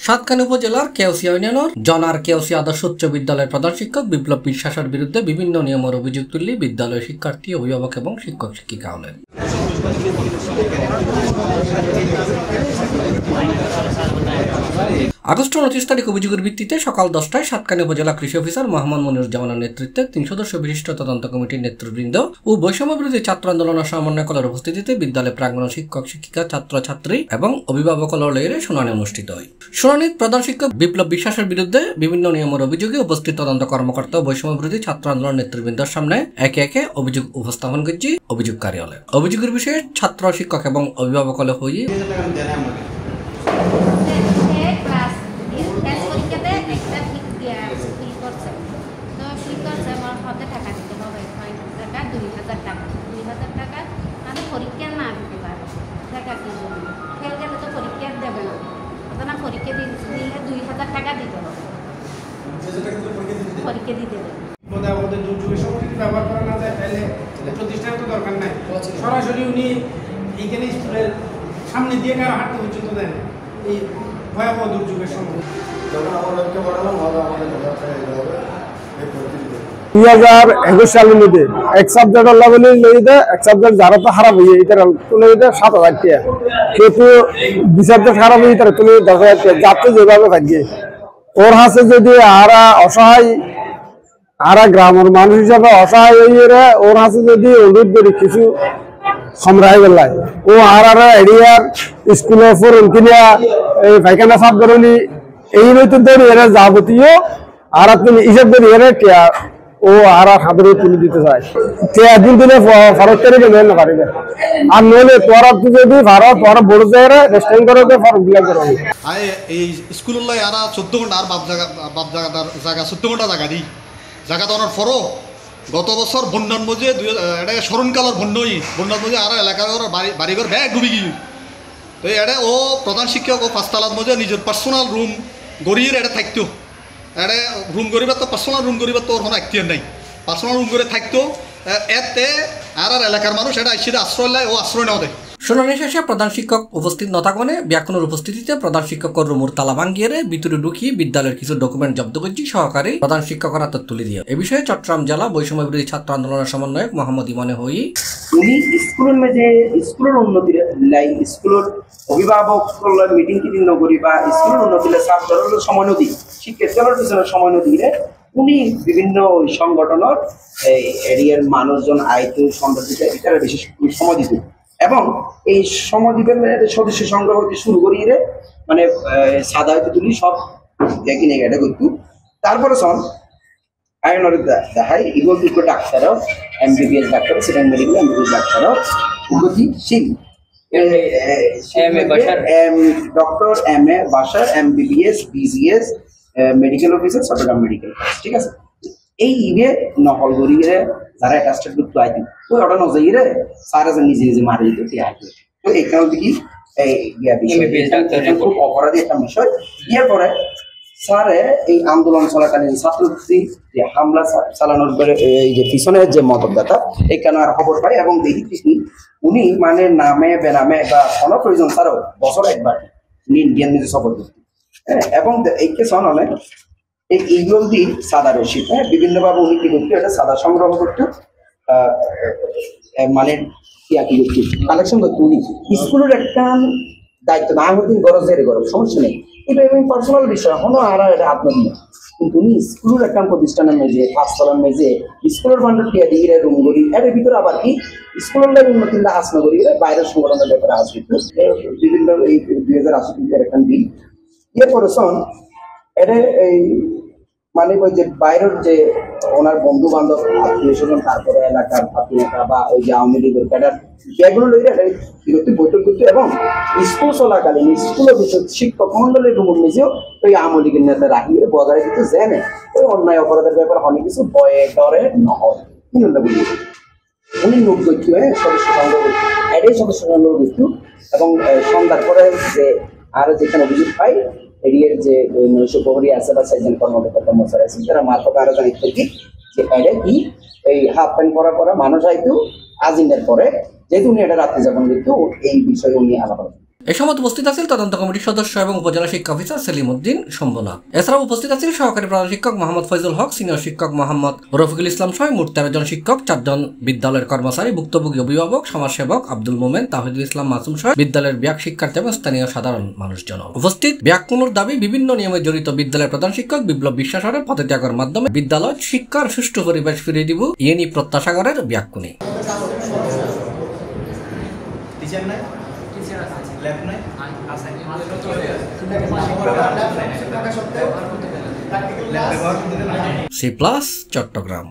সাতকানি উপজেলার কেওসিয়া ইউনিয়নের জনার কেওসিয়া আদর্শ উচ্চ বিদ্যালয়ের প্রধান শিক্ষক বিপ্লব বিশ্বাসের বিরুদ্ধে বিভিন্ন নিয়মের অভিযোগ তুললে বিদ্যালয়ের শিক্ষার্থী, অভিভাবক এবং শিক্ষক শিক্ষিকা হলেন। আগস্ট 29 তারিখ অভিযোগের ভিত্তিতে সকাল 10টায় সাতকানি উপজেলা কৃষি অফিসার মোহাম্মদ মনিরুজ্জামানের নেতৃত্বে 3 সদস্য বিশিষ্ট তদন্ত কমিটির নেতৃবৃন্দ ও বৈষম্য বিরোধী ছাত্র আন্দোলনের সমন্বয়কদের উপস্থিতিতে বিদ্যালয় প্রাঙ্গণ শিক্ষক শিক্ষিকা, ছাত্রছাত্রী এবং অভিভাবকদের শুনানি অনুষ্ঠিত হয়। শুনানির প্রধান শিক্ষক বিপ্লব বিশ্বাসের বিরুদ্ধে বিভিন্ন নিয়মের অভিযোগে উপস্থিত তদন্ত কর্মকর্তা ও বৈষম্য বিরোধী ছাত্র আন্দোলন নেতৃবৃন্দের সামনে একে একে অভিযোগ উপস্থাপন করছে অভিযোগকারী হলে। অভিযোগের বিষয়ে ছাত্র, শিক্ষক এবং অভিভাবক হলে হয়ে পরীক্ষা না দিতে পারে টাকা কি জন্য ফেল গেলে তো পরীক্ষা দেবে না, পরীক্ষা দিলে 2000 টাকা দিতে হবে, পরীক্ষা দিতে হবে। আমাদের দুর্যোগের সময় যদি ব্যবহার করা না যায় তাহলে প্রতিষ্ঠানের তো দরকার নাই, সরাসরি উনি এইখানে স্কুলের সামনে দিয়ে কারো হাঁটতে পর্যন্ত দেন এই ভয়াবহ দুর্যোগের সময়। যখন আমার লক্ষ্য বাড়ালাম ভালো আমাদের 2021 সালের মধ্যে এক সাবজেক্ট আল্লাহ বলে লইতে এক সাবজেক্ট যারা তো খারাপ হয়ে এটা লইতে 7,000 টাকা, কিন্তু 2 সাবজেক্ট খারাপ হয়ে তারা তুলে 10,000 টাকা যাতে যেভাবে থাকে ওর হাতে যদি আরা অসহায় আরা গ্রামের মানুষ হিসাবে অসহায় হয়ে ওর হাতে যদি অনুরোধ করি কিছু সমরাই বেলায় ও আর এরিয়ার স্কুলের উপর কিনা পায়খানা সাফ করি এই নতুন তৈরি এরা যাবতীয় আর তুমি হিসাব করি এরা টিয়া ও আর হাতের তুলে দিতে চায় একদিন দিলে ফরত করে দেবে না পারিবে আর নইলে তোরা যদি ভারত তোরা বড় জায়গায় রেস্টেন্ট করে ফর্ম ফিল আপ করবে। এই স্কুলের আর 14 ঘন্টা আর বাপ জায়গা 14 ঘন্টা জায়গা দিই জায়গা দেওয়ার পরও গত বছর বন্যার মধ্যে এটা স্মরণকালের বন্যার মধ্যে আর এলাকার বাড়িঘর ব্যাগ ডুবি গিয়ে তো এটা ও প্রধান শিক্ষক ও 5 তলার মধ্যে নিজের পার্সোনাল রুম গড়িয়ে এটা থাকতো, এটা রুম গড়িবার তো পার্সোনাল রুম গড়িবার তো ওর কোনো এখতিয়ার নাই, পার্সোনাল রুম করে থাকতো এতে আর এলাকার মানুষ এটা আইসিতে আশ্রয় নেয় ও আশ্রয় নেওয়া দেয়। শুনানি শেষে প্রধান শিক্ষক উপস্থিত না থাকলে ব্যাকুনের উপস্থিতিতে প্রধান শিক্ষক রুমুর তালা ভাঙ্গিয়ে ভিতরে ঢুকিয়ে বিদ্যালয়ের কিছু ডকুমেন্ট জব্দ করছি সহকারী প্রধান শিক্ষকের হাতে তুলে দিয়ে। এ বিষয়ে চট্টগ্রাম জেলা বৈষম্য বিরোধী ছাত্র আন্দোলনের সমন্বয়ক মোহাম্মদ ইমানে হই উনি স্কুলের মধ্যে স্কুলের উন্নতির লাই স্কুলের অভিভাবক মিটিং টিটিং নগরী বা স্কুলের উন্নতির সাব ধরনের সময় নদী শিক্ষার্থীদের পিছনে সময় নদীরে উনি বিভিন্ন সংগঠনের এই এরিয়ার মানুষজন আইতে সৌন্দর্যতা এটার বেশি সময় দিত এবং এই সমদ্বীপের সদস্য সংগ্রহ হতে শুরু করিয়ে মানে সাদা হইতে তুলি সব একই নেই এটা করতো। তারপরে শোন আইনের দেখাই ইগল দুটো ডাক্তারও MBBS doctor, second medical MBBS ডাক্তারও উন্নতিশীল ডক্টর MA বাসার MBBS BGS medical officer Chittagong medical, ঠিক আছে। এই ইভে নকল করিয়ে যারা অ্যাটাস্টেড করতে আইতো ওই ওটা নজাই রে সারা নিজে নিজে মারি দিত আইতো। তো এই কারণে কি এই খুব অপরাধী একটা বিষয়। এর পরে স্যারে এই আন্দোলন চলাকালীন ছাত্রছাত্রী যে হামলা চালানোর এই যে পিছনের যে মদতদাতা এই কেন আর খবর পাই এবং দেখি কি উনি মানে নামে বেনামে বা কোনো প্রয়োজন ছাড়াও বছর একবার উনি ইন্ডিয়ান নিজে সফর করতেন, হ্যাঁ। এবং এই কে সন অনেক এইগুলো যদি সাদা রশিদ, হ্যাঁ, বিভিন্নভাবে উনি কি করতো এটা সাদা সংগ্রহ করতো মানে কালেকশন করতো উনি স্কুলের একটা দায়িত্ব না হলে গরজের গরম সমস্যা নেই, এটা এবং পার্সোনাল বিষয় হলো আর এটা আত্মনিয়। কিন্তু উনি স্কুলের একটা প্রতিষ্ঠানের মেজে 5 তলার মেজে স্কুলের ফান্ডের টিয়া দিয়ে রুম করি এর ভিতরে আবার কি স্কুলের উন্নতি হাস না করি বাইরের সংগঠনের ব্যাপারে হাস দিত বিভিন্ন এই 2080 একটা বিল। এরপরে শোন এটা এই মানে ওই যে বাইরের যে ওনার বন্ধু বান্ধব আত্মীয় স্বজন তারপরে এলাকার ছাত্রীরা বা ওই যে আওয়ামী লীগের ক্যাডার যেগুলো লইলে বৈঠক করতো এবং স্কুল চলাকালীন স্কুল অফিসের শিক্ষক মন্ডলের রুম নিজেও ওই আওয়ামী লীগের নেতা রাখিয়ে বজায় দিতে জেনে ওই অন্যায় অপরাধের ব্যাপারে অনেক কিছু ভয়ে ডরে নহয় বলি উনি লোক করতো, হ্যাঁ, সদস্য সংগ্রহ করতো এটাই সদস্য সংগ্রহ করতো এবং সন্ধ্যার পরে যে আরো যেখানে অভিযোগ পাই এরিয়ার যে নৈশ প্রহরী আছে বা সাইজন কর্মকর্তা কর্মচারী আছে তারা মারফত আরো জানিত কি যে এটা কি এই হাফ প্যান্ট পরা মানুষ আইতো আজিনের পরে যেহেতু উনি এটা রাত্রে যাপন করতো এই বিষয়ে উনি আলাপ এ সময় উপস্থিত আছেন তদন্ত কমিটির সদস্য এবং উপজেলা শিক্ষা অফিসার সেলিম উদ্দিন সম্বনাথ। এছাড়াও উপস্থিত আছেন সহকারী প্রধান শিক্ষক মোহাম্মদ ফয়জুল হক, সিনিয়র শিক্ষক মোহাম্মদ রফিকুল ইসলাম সহ মোট 13 জন শিক্ষক, 4 জন বিদ্যালয়ের কর্মচারী, ভুক্তভোগী অভিভাবক, সমাজসেবক আব্দুল মোমেন, তাহিদুল ইসলাম মাসুম সহ বিদ্যালয়ের ব্যাক শিক্ষার্থী এবং স্থানীয় সাধারণ মানুষজন উপস্থিত। ব্যাক পুনর দাবি বিভিন্ন নিয়মে জড়িত বিদ্যালয়ের প্রধান শিক্ষক বিপ্লব বিশ্বাসের পদত্যাগের মাধ্যমে বিদ্যালয় শিক্ষার সুষ্ঠু পরিবেশ ফিরিয়ে দিব ইয়েনি প্রত্যাশা করেন ব্যাকুনি। C+ চট্টগ্রাম।